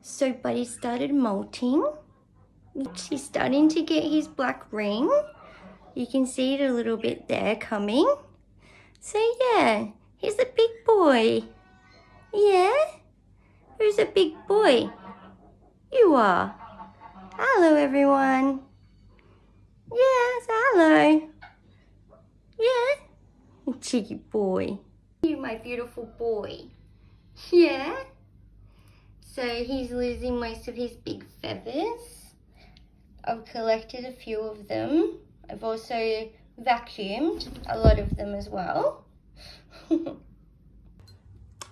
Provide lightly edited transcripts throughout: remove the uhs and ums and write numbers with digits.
So Buddy started molting. He's starting to get his black ring. You can see it a little bit there coming. So yeah, he's a big boy. Yeah? Who's a big boy? You are. Hello everyone. Yeah, say hello. Yeah? Cheeky boy. You my beautiful boy. Yeah? So he's losing most of his big feathers. I've collected a few of them. I've also vacuumed a lot of them as well.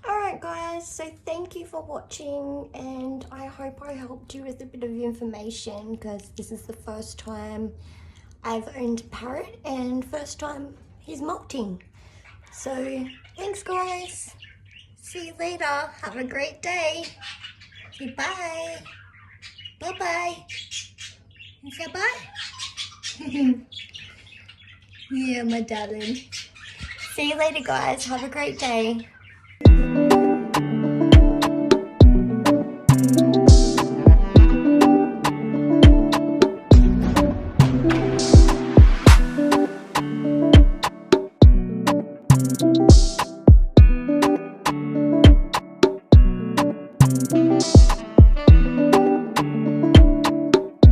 Alright guys, so thank you for watching, and I hope I helped you with a bit of information because this is the first time I've owned a parrot and first time he's molting. So thanks guys. See you later. Have a great day. Say bye. Bye-bye. Say bye. Yeah, my darling. See you later, guys. Have a great day.